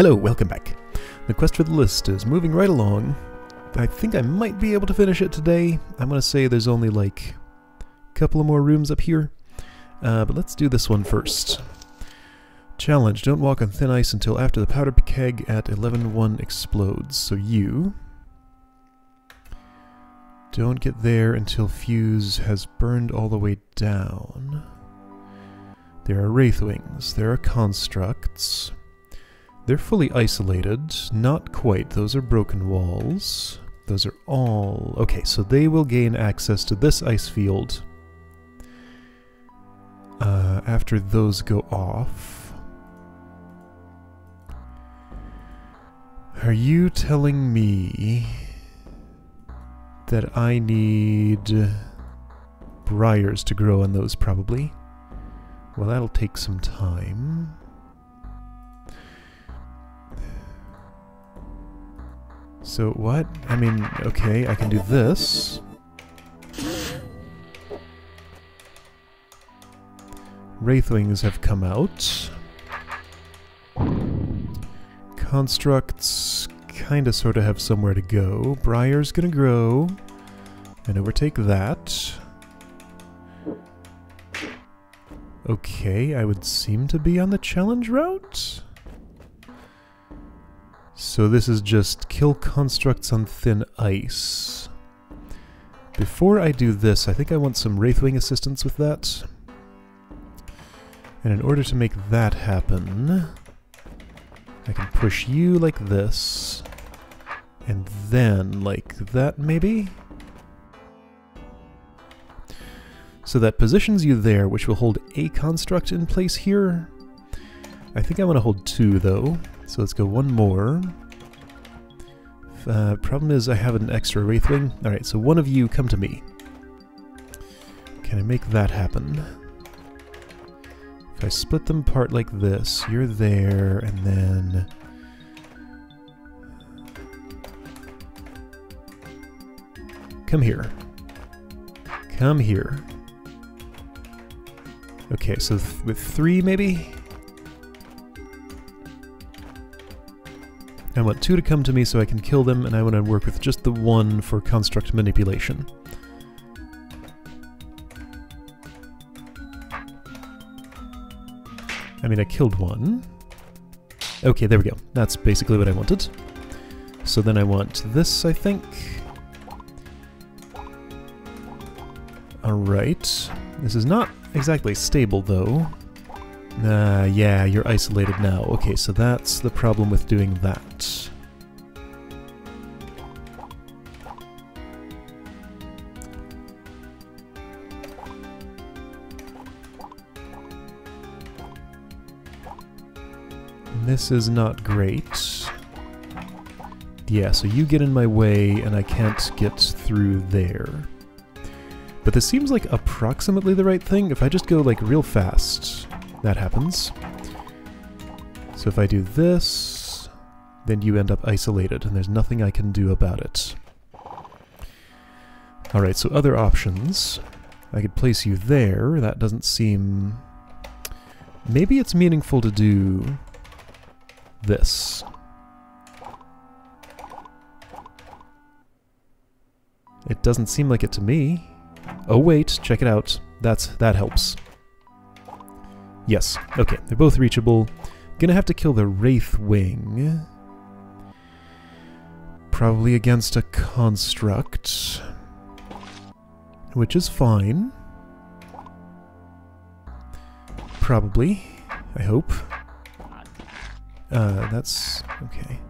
Hello, welcome back. The quest for the list is moving right along. I think I might be able to finish it today. I'm going to say there's only like a couple of more rooms up here. But let's do this one first. Challenge, don't walk on thin ice until after the powder keg at 11:1 explodes. So you don't get there until fuse has burned all the way down. There are wraithwings, there are constructs. They're fully isolated, not quite, those are broken walls. Those are all... okay, so they will gain access to this ice field after those go off. Are you telling me that I need briars to grow on those, probably? Well, that'll take some time. So what? I mean, okay, I can do this. Wraithwings have come out. Constructs kinda sorta have somewhere to go. Briar's gonna grow and overtake that. Okay, I would seem to be on the challenge route. So this is just kill constructs on thin ice. Before I do this, I think I want some Wraithwing assistance with that. And in order to make that happen, I can push you like this, and then like that maybe? So that positions you there, which will hold a construct in place here. I think I want to hold two though. So let's go one more. Problem is I have an extra Wraithwing. Alright, so one of you come to me. Can I make that happen? If I split them apart like this, you're there, and then... come here. Come here. Okay, so with three maybe? I want two to come to me so I can kill them, and I want to work with just the one for construct manipulation. I mean, I killed one. Okay, there we go. That's basically what I wanted. So then I want this, I think. Alright. This is not exactly stable, though. Yeah, you're isolated now. Okay, so that's the problem with doing that. This is not great. Yeah, so you get in my way and I can't get through there. But this seems like approximately the right thing. If I just go like real fast... that happens. So if I do this, then you end up isolated, and there's nothing I can do about it. Alright, so other options. I could place you there. That doesn't seem... maybe it's meaningful to do this. It doesn't seem like it to me. Oh wait, check it out. That helps. Yes, okay, they're both reachable. Gonna have to kill the Wraithwing. Probably against a construct. Which is fine. Probably. I hope. That's... okay.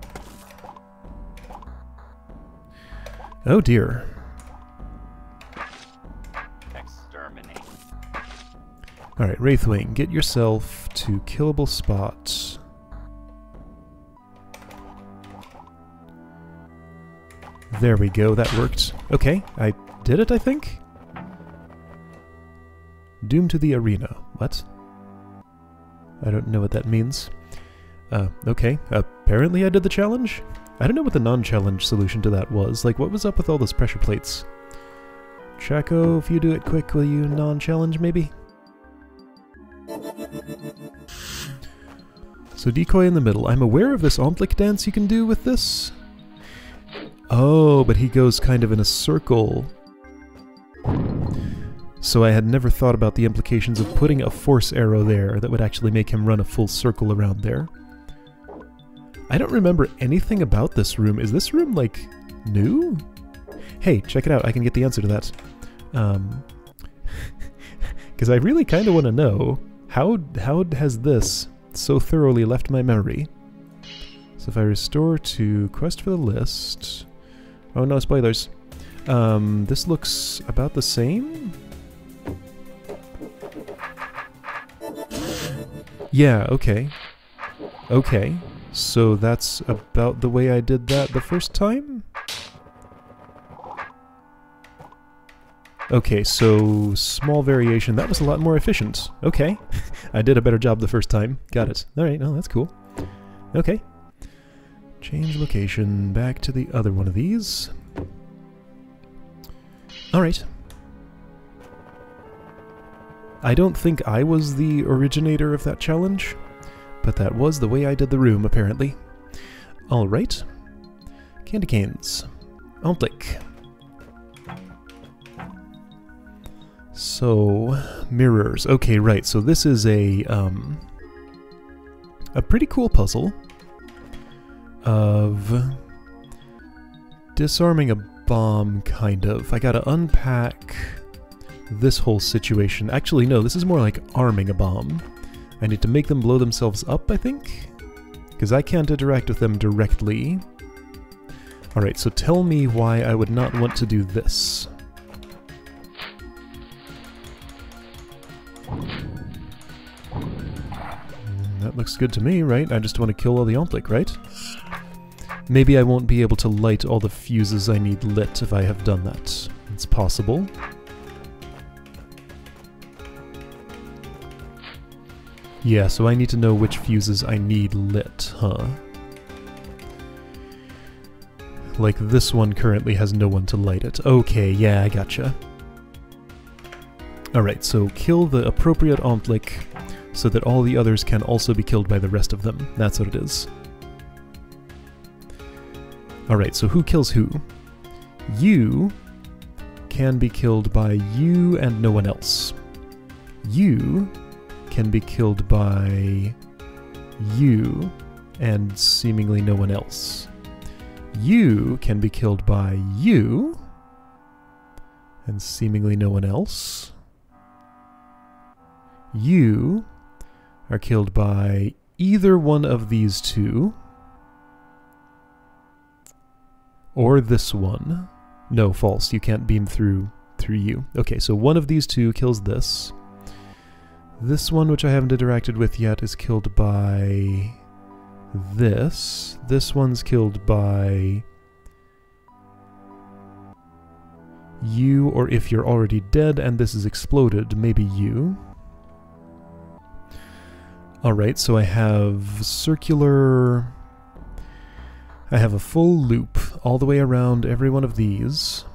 Oh dear. Alright, Wraithwing, get yourself to killable spot. There we go, that worked. Okay, I did it, I think? Doom to the arena. What? I don't know what that means. Okay, apparently I did the challenge? I don't know what the non-challenge solution to that was. Like, what was up with all those pressure plates? Chaco, if you do it quick, will you non-challenge maybe? So decoy in the middle. I'm aware of this Omplic dance you can do with this. Oh, but he goes kind of in a circle. So I had never thought about the implications of putting a force arrow there that would actually make him run a full circle around there. I don't remember anything about this room. Is this room, like, new? Hey, check it out. I can get the answer to that. Because I really kind of want to know, how has this so thoroughly left my memory? So if I restore to Quest for the List... Oh no, spoilers. This looks about the same? Yeah, okay. Okay, so that's about the way I did that the first time? Okay, so small variation. That was a lot more efficient. Okay. I did a better job the first time. Got it. Alright, oh, that's cool. Okay. Change location back to the other one of these. Alright. I don't think I was the originator of that challenge, but that was the way I did the room, apparently. Alright. Candy canes. Omplic. So, mirrors. Okay, right, so this is a pretty cool puzzle of disarming a bomb, kind of. I gotta unpack this whole situation. Actually, no, this is more like arming a bomb. I need to make them blow themselves up, I think? Because I can't interact with them directly. Alright, so tell me why I would not want to do this. That looks good to me, right? I just want to kill all the Omplic, right? Maybe I won't be able to light all the fuses I need lit if I have done that. It's possible. Yeah, so I need to know which fuses I need lit, huh? Like this one currently has no one to light it. Okay, yeah, I gotcha. Alright, so kill the appropriate Omplic so that all the others can also be killed by the rest of them. That's what it is. Alright, so who kills who? You can be killed by you and no one else. You can be killed by you and seemingly no one else. You can be killed by you and seemingly no one else. You are killed by either one of these two, or this one. No, false. You can't beam through you. Okay, so one of these two kills this. This one, which I haven't interacted with yet, is killed by this. This one's killed by you, or if you're already dead and this is exploded, maybe you. Alright, so I have circular... I have a full loop all the way around every one of these.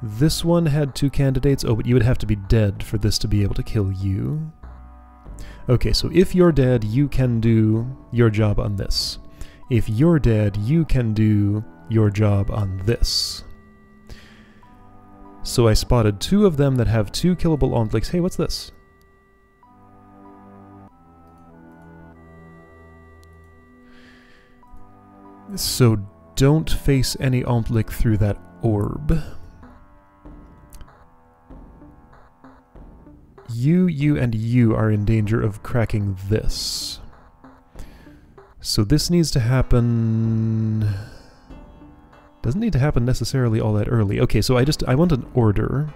This one had two candidates. Oh, but you would have to be dead for this to be able to kill you. Okay, so if you're dead, you can do your job on this. If you're dead, you can do your job on this. So I spotted two of them that have two killable Omplics. Hey, what's this? So don't face any Omplic through that orb. You, and you are in danger of cracking this. So this needs to happen... Doesn't need to happen necessarily all that early. Okay, so I want an order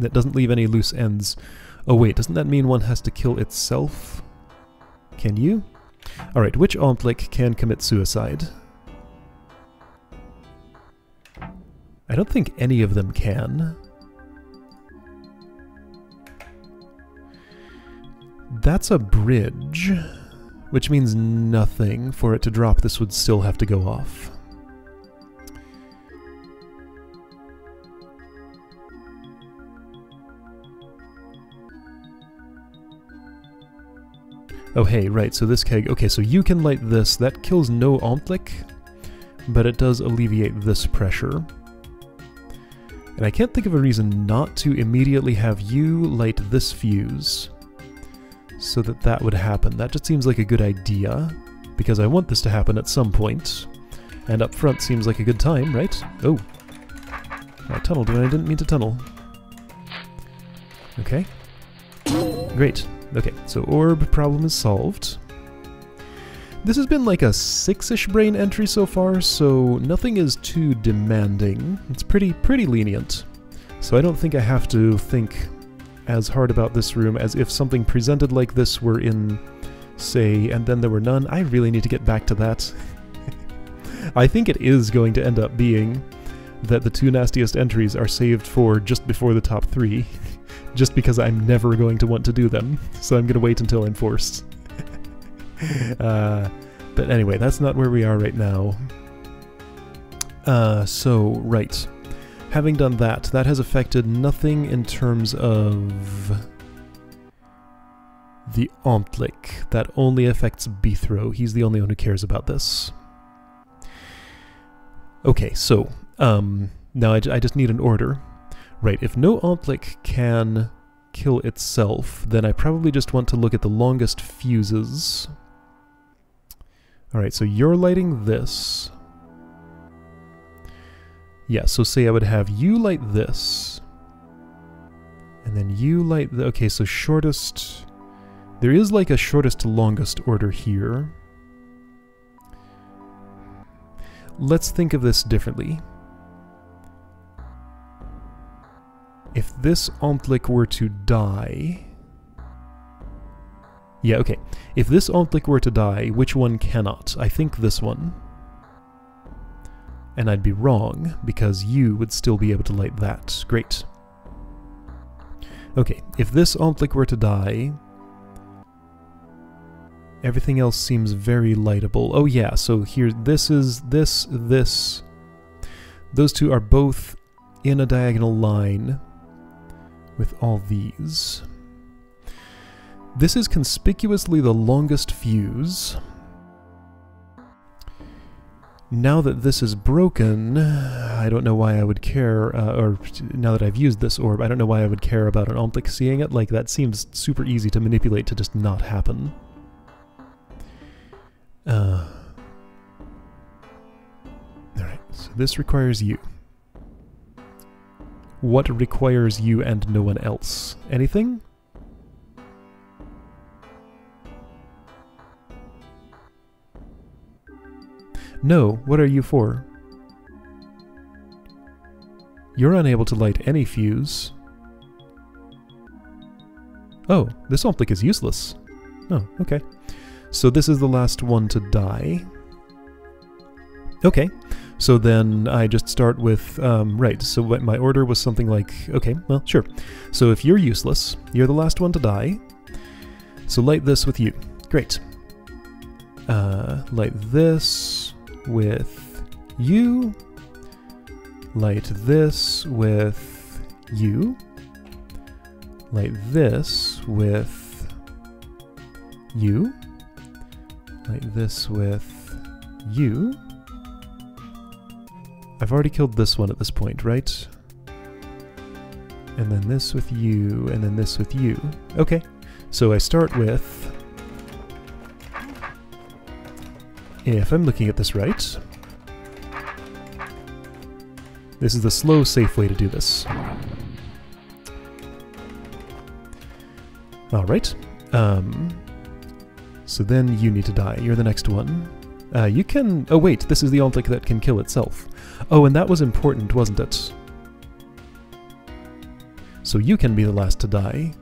that doesn't leave any loose ends. Oh wait, doesn't that mean one has to kill itself? Can you? Alright, which Omplic can commit suicide? I don't think any of them can. That's a bridge, which means nothing. For it to drop, this would still have to go off. Oh hey, right, so this keg... Okay, so you can light this. That kills no Ontlik, but it does alleviate this pressure. And I can't think of a reason not to immediately have you light this fuse so that that would happen. That just seems like a good idea, because I want this to happen at some point. And up front seems like a good time, right? Oh. I tunneled when I didn't mean to tunnel. Okay. Great. Okay, so orb problem is solved. This has been like a 6-ish brain entry so far, so nothing is too demanding. It's pretty lenient. So I don't think I have to think as hard about this room as if something presented like this were in, say, and then there were none. I really need to get back to that. I think it is going to end up being that the 2 nastiest entries are saved for just before the top 3. Just because I'm never going to want to do them, so I'm going to wait until I'm forced. But anyway, that's not where we are right now. So, right. Having done that, that has affected nothing in terms of the Ontlik. That only affects Bithro. He's the only one who cares about this. Okay, so, now I just need an order. Right, if no Ontlik can kill itself, then I probably just want to look at the longest fuses. Alright, so you're lighting this. Yeah, so say I would have you light this. And then you light the... Okay, so shortest... There is like a shortest to longest order here. Let's think of this differently. If this Ontlik were to die... Yeah, okay. If this Ontlik were to die, which one cannot? I think this one. And I'd be wrong, because you would still be able to light that. Great. Okay, if this Ontlik were to die... Everything else seems very lightable. Oh yeah, so here, this is... this... Those two are both in a diagonal line with all these. This is conspicuously the longest fuse. Now that this is broken, I don't know why I would care, or now that I've used this orb, I don't know why I would care about an Ontlik seeing it. Like, that seems super easy to manipulate to just not happen. Alright, so this requires you. What requires you and no one else? Anything? No, what are you for? You're unable to light any fuse. Oh, this Ontlik is useless. Oh, okay. So this is the last one to die. Okay, so then I just start with, right, so what my order was something like, okay, well, sure. So if you're useless, you're the last one to die. So light this with you. Great. Light this with you. Light this with you. Light this with you. Light this with you. I've already killed this one at this point, right? And then this with you, and then this with you. Okay, so I start with... If I'm looking at this right... This is the slow, safe way to do this. Alright. So then you need to die. You're the next one. You can... Oh wait, this is the Ontlik that can kill itself. Oh, and that was important, wasn't it? So you can be the last to die,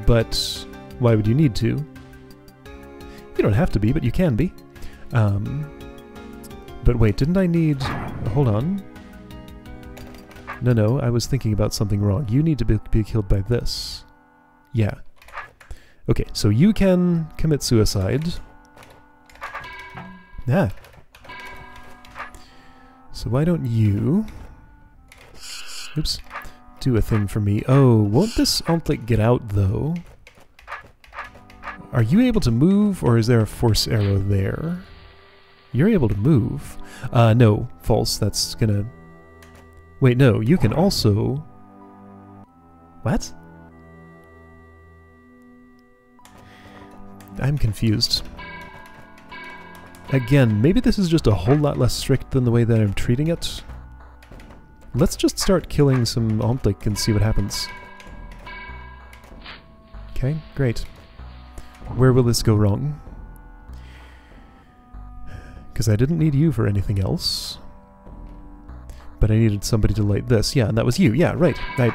but why would you need to? You don't have to be, but you can be. But wait, didn't I need... Hold on. No, I was thinking about something wrong. You need to be killed by this. Yeah. Okay, so you can commit suicide. Ah. So why don't you... Oops. Do a thing for me. Oh, won't this Ontlik get out, though? Are you able to move, or is there a force arrow there? You're able to move. No, false. That's gonna... Wait, no, you can also... What? I'm confused. Again, maybe this is just a whole lot less strict than the way that I'm treating it. Let's just start killing some Ontlik and see what happens. Okay, great. Where will this go wrong? Because I didn't need you for anything else. But I needed somebody to light this. Yeah, and that was you. Yeah, right. How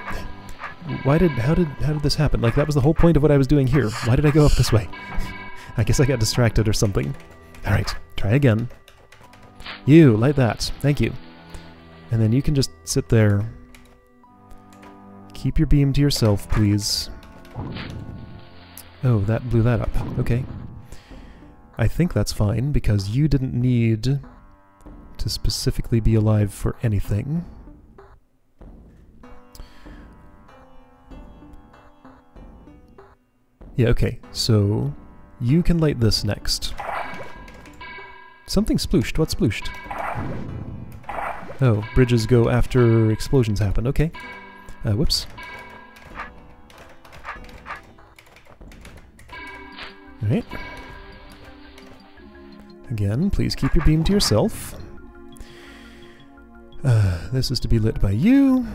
did this happen? Like, that was the whole point of what I was doing here. Why did I go up this way? I guess I got distracted or something. Alright, try again. You, light that. Thank you. And then you can just sit there. Keep your beam to yourself, please. Oh, that blew that up. Okay. I think that's fine, because you didn't need to specifically be alive for anything. Yeah, okay, so you can light this next. Something splooshed. What splooshed? Oh, bridges go after explosions happen. Okay. Whoops. Alright. Again, please keep your beam to yourself. This is to be lit by you.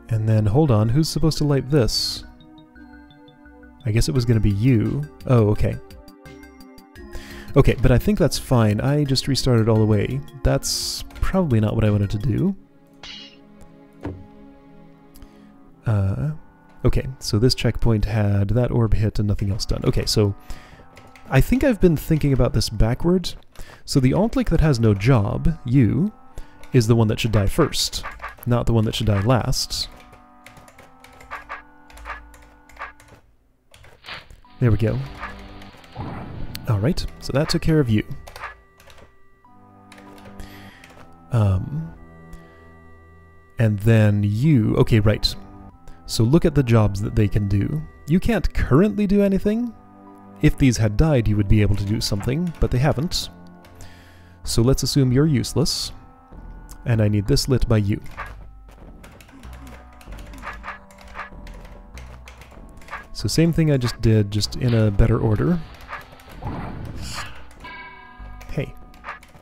And then, hold on, who's supposed to light this? I guess it was going to be you. Oh, okay. Okay, but I think that's fine. I just restarted all the way. That's probably not what I wanted to do. Okay, so this checkpoint had that orb hit and nothing else done. Okay, so I think I've been thinking about this backwards. So the Ontlik that has no job, you, is the one that should die first, not the one that should die last. There we go. Alright, so that took care of you. And then you... Okay, right. So look at the jobs that they can do. You can't currently do anything. If these had died, you would be able to do something, but they haven't. So let's assume you're useless. And I need this lit by you. So same thing I just did, just in a better order. Hey,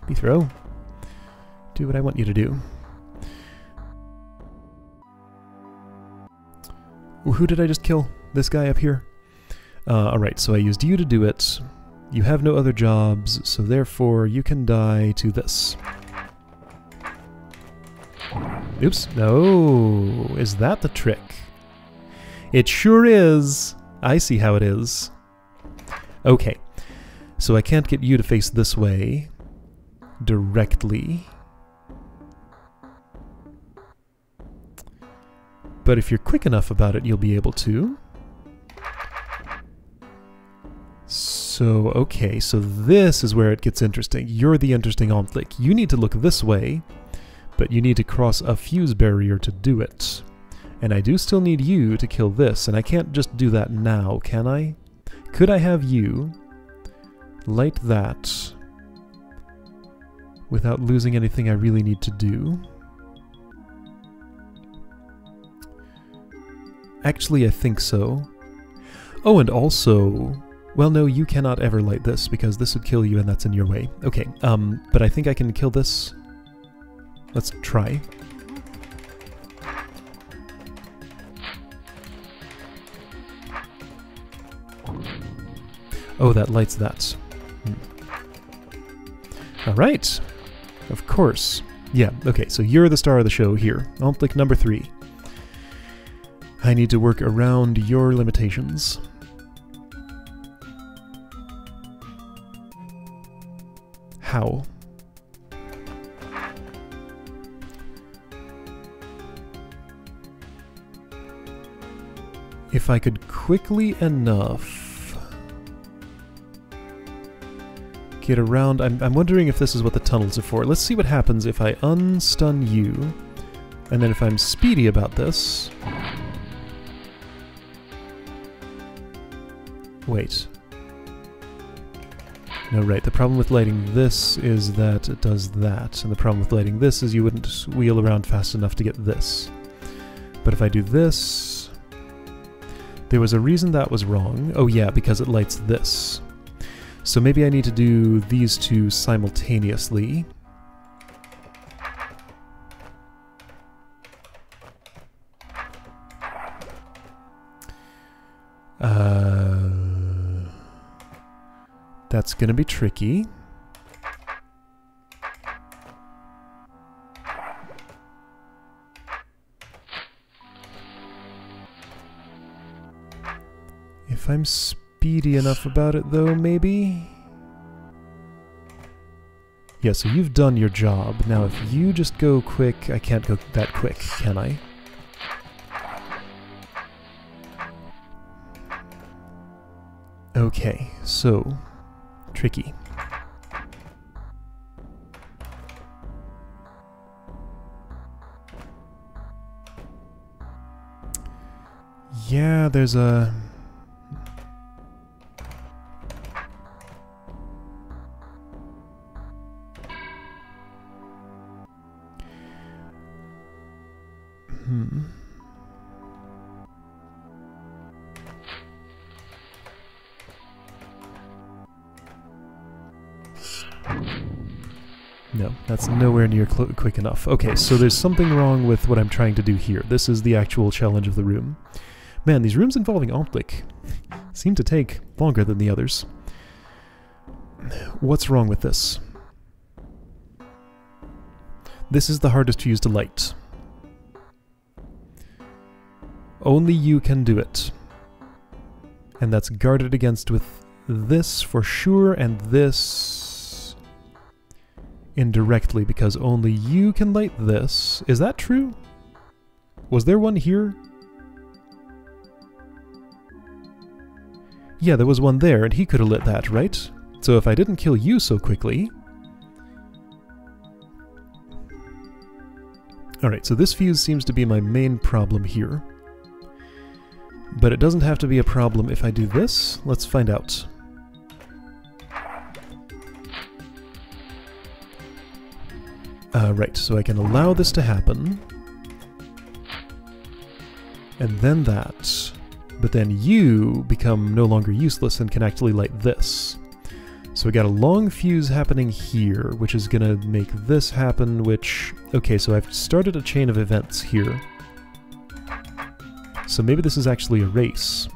Bethro, do what I want you to do. Who did I just kill? This guy up here? Alright, so I used you to do it. You have no other jobs, so therefore you can die to this. Oops. No, is that the trick? It sure is! I see how it is. Okay, so I can't get you to face this way directly. But if you're quick enough about it, you'll be able to. So, okay, so this is where it gets interesting. You're the interesting Ontlik. You need to look this way, but you need to cross a fuse barrier to do it. And I do still need you to kill this, and I can't just do that now, can I? Could I have you light that without losing anything I really need to do? Actually, I think so. Oh, and also... Well, no, you cannot ever light this, because this would kill you and that's in your way. Okay, but I think I can kill this. Let's try. Oh, that lights that. Alright. Of course. Yeah, okay, so you're the star of the show here. Ontlik number 3. I need to work around your limitations. How? If I could quickly enough get around. I'm wondering if this is what the tunnels are for. Let's see what happens if I unstun you, and then if I'm speedy about this... Wait. No, right, the problem with lighting this is that it does that, and the problem with lighting this is you wouldn't wheel around fast enough to get this. But if I do this... There was a reason that was wrong. Oh yeah, because it lights this. So maybe I need to do these two simultaneously. That's gonna be tricky. If I'm speedy enough about it though, maybe? Yeah, so you've done your job. Now if you just go quick, I can't go that quick, can I? Okay, so... tricky. Yeah, there's a... No, that's nowhere near quick enough. Okay, so there's something wrong with what I'm trying to do here. This is the actual challenge of the room. Man, these rooms involving optic seem to take longer than the others. What's wrong with this? This is the hardest to use to light. Only you can do it. And that's guarded against with this for sure, and this indirectly, because only you can light this. Is that true? Was there one here? Yeah, there was one there, and he could have lit that, right? So if I didn't kill you so quickly... Alright, so this fuse seems to be my main problem here. But it doesn't have to be a problem if I do this. Let's find out. Right, so I can allow this to happen. And then that. But then you become no longer useless and can actually light this. So we got a long fuse happening here, which is gonna make this happen, which... Okay, so I've started a chain of events here. So maybe this is actually a race.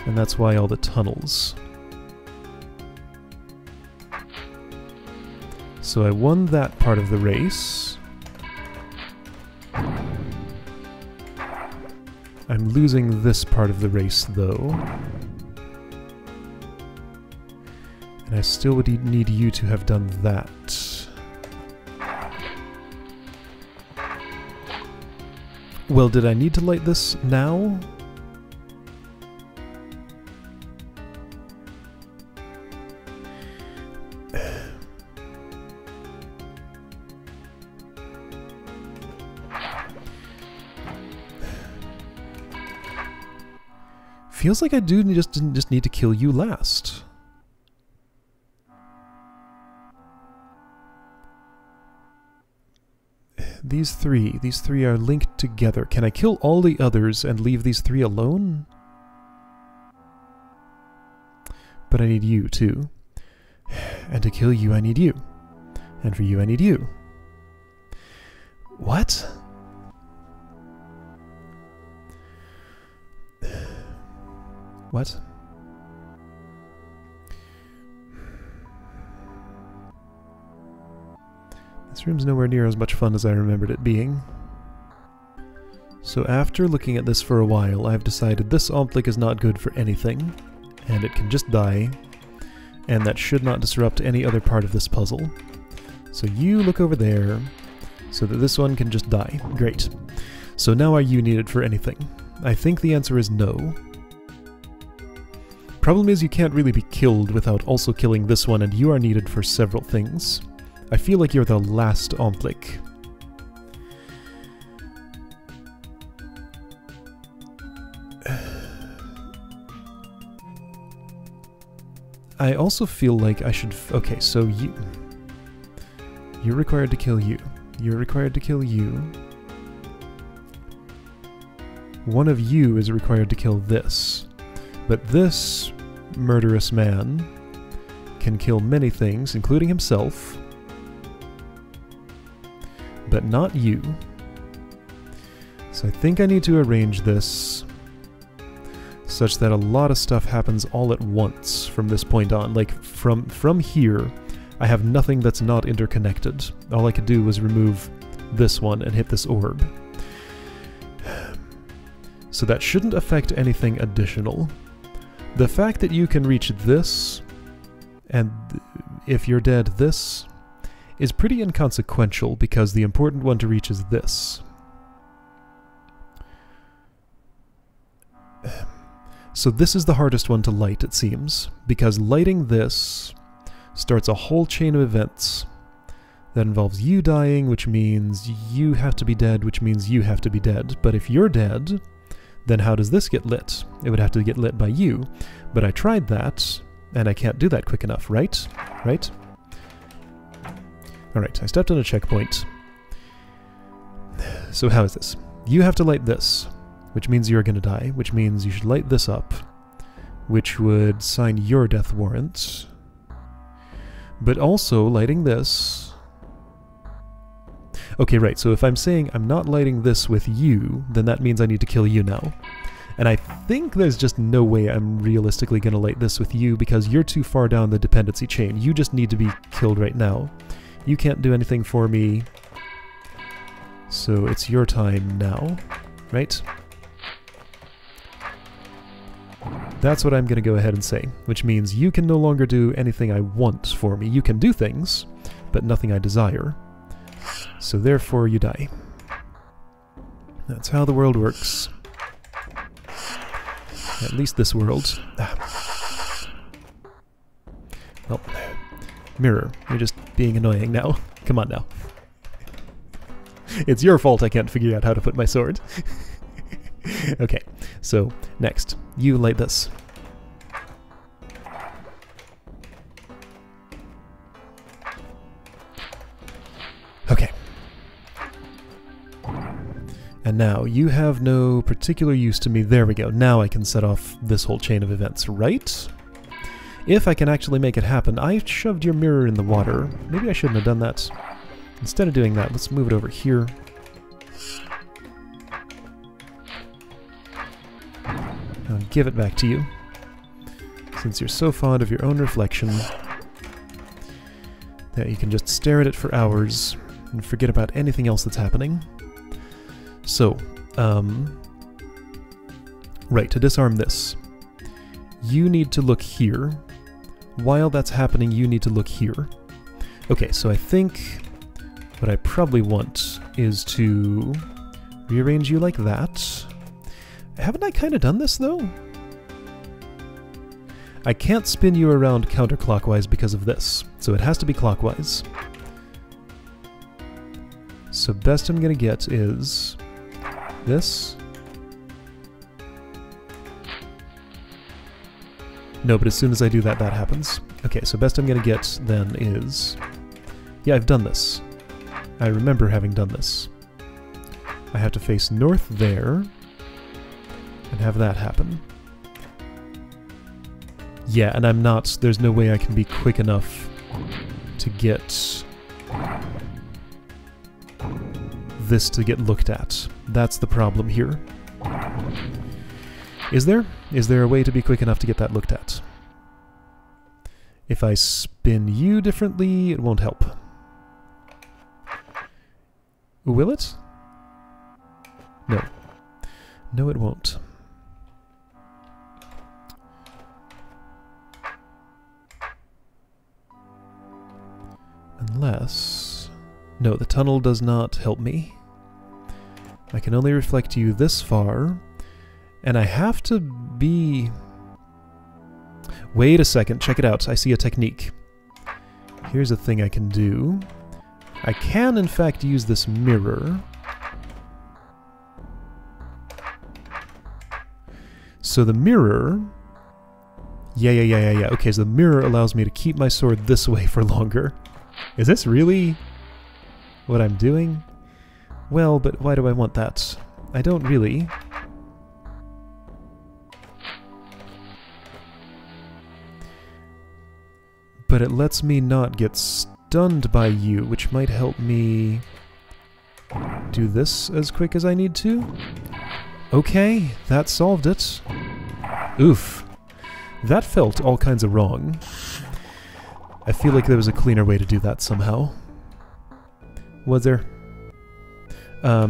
And that's why all the tunnels. So I won that part of the race. I'm losing this part of the race, though. And I still would need you to have done that. Well, did I need to light this now? Feels like I do just need to kill you last. These three are linked together. Can I kill all the others and leave these three alone? But I need you too. And to kill you I need you. And for you I need you. What? What? This room's nowhere near as much fun as I remembered it being. So after looking at this for a while, I've decided this Omplic is not good for anything, and it can just die, and that should not disrupt any other part of this puzzle. So you look over there, so that this one can just die. Great. So now are you needed for anything? I think the answer is no. Problem is you can't really be killed without also killing this one, and you are needed for several things. I feel like you're the last Omplic. I also feel like I should... okay, so you're required to kill you. You're required to kill you. One of you is required to kill this. But this murderous man can kill many things, including himself. But not you. So I think I need to arrange this such that a lot of stuff happens all at once from this point on. Like, from here, I have nothing that's not interconnected. All I could do was remove this one and hit this orb. So that shouldn't affect anything additional. The fact that you can reach this, and if you're dead, this, is pretty inconsequential, because the important one to reach is this. So this is the hardest one to light, it seems, because lighting this starts a whole chain of events that involves you dying, which means you have to be dead, which means you have to be dead. But if you're dead, then how does this get lit? It would have to get lit by you. But I tried that, and I can't do that quick enough, right? Right? Alright, I stepped on a checkpoint. So how is this? You have to light this, which means you're gonna die, which means you should light this up, which would sign your death warrant. But also, lighting this... okay, right, so if I'm saying I'm not lighting this with you, then that means I need to kill you now. And I think there's just no way I'm realistically gonna light this with you, because you're too far down the dependency chain. You just need to be killed right now. You can't do anything for me, so it's your time now, right? That's what I'm going to go ahead and say, which means you can no longer do anything I want for me. You can do things, but nothing I desire. So therefore you die. That's how the world works. At least this world. Well, mirror, you're just being annoying now. Come on now. It's your fault I can't figure out how to put my sword. Okay, so next, you light this. Okay. And now, you have no particular use to me. There we go. Now I can set off this whole chain of events, right? If I can actually make it happen. I shoved your mirror in the water. Maybe I shouldn't have done that. Instead of doing that, let's move it over here. I'll give it back to you, since you're so fond of your own reflection that you can just stare at it for hours and forget about anything else that's happening. So, right, to disarm this, you need to look here. While that's happening, you need to look here. Okay, so I think what I probably want is to rearrange you like that. Haven't I kind of done this, though? I can't spin you around counterclockwise because of this, so it has to be clockwise. So best I'm gonna get is this. No, but as soon as I do that, that happens. Okay, so best I'm gonna get then is... yeah, I've done this. I remember having done this. I have to face north there, and have that happen. Yeah, and I'm not... there's no way I can be quick enough to get this to get looked at. That's the problem here. Is there? Is there a way to be quick enough to get that looked at? If I spin you differently, it won't help. Will it? No. No, it won't. Unless... no, the tunnel does not help me. I can only reflect you this far, and I have to be... Wait a second, check it out. I see a technique. Here's a thing I can do. I can, in fact, use this mirror. So the mirror... Yeah. Okay, so the mirror allows me to keep my sword this way for longer. Is this really what I'm doing? Well, but why do I want that? I don't really. But it lets me not get stunned by you, which might help me do this as quick as I need to. Okay, that solved it. Oof. That felt all kinds of wrong. I feel like there was a cleaner way to do that somehow. Was there?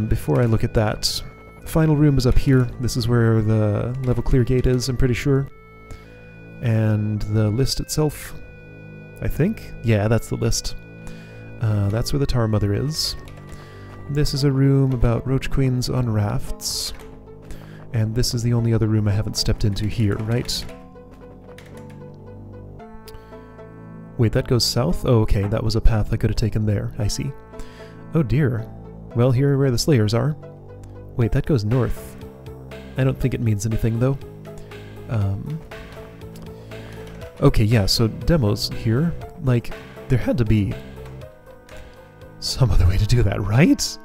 Before I look at that, final room is up here. This is where the level clear gate is, I'm pretty sure. And the list itself, I think? Yeah, that's the list. That's where the Tar Mother is. This is a room about Roach Queens on rafts. And this is the only other room I haven't stepped into here, right? Wait, that goes south? Oh, okay, that was a path I could have taken there. I see. Oh dear. Well, here are where the Slayers are. Wait, that goes north. I don't think it means anything, though. Okay, yeah, so demos here. Like, there had to be some other way to do that, right?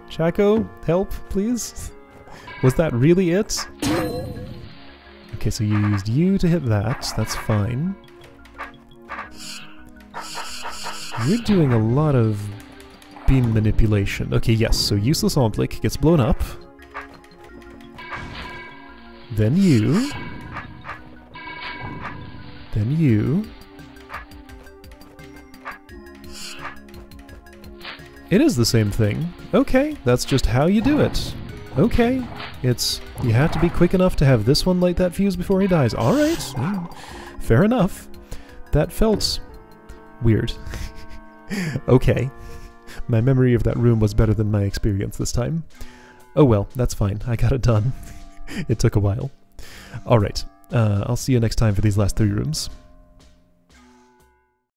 Chaco, help, please? Was that really it? Okay, so you used you to hit that. That's fine. You're doing a lot of beam manipulation. Okay, yes, so useless Omblick gets blown up. Then you. Then you. It is the same thing. Okay, that's just how you do it. Okay, it's... you have to be quick enough to have this one light that fuse before he dies. Alright, fair enough. That felt weird. Okay. My memory of that room was better than my experience this time. Oh well, that's fine. I got it done. It took a while. Alright, I'll see you next time for these last 3 rooms.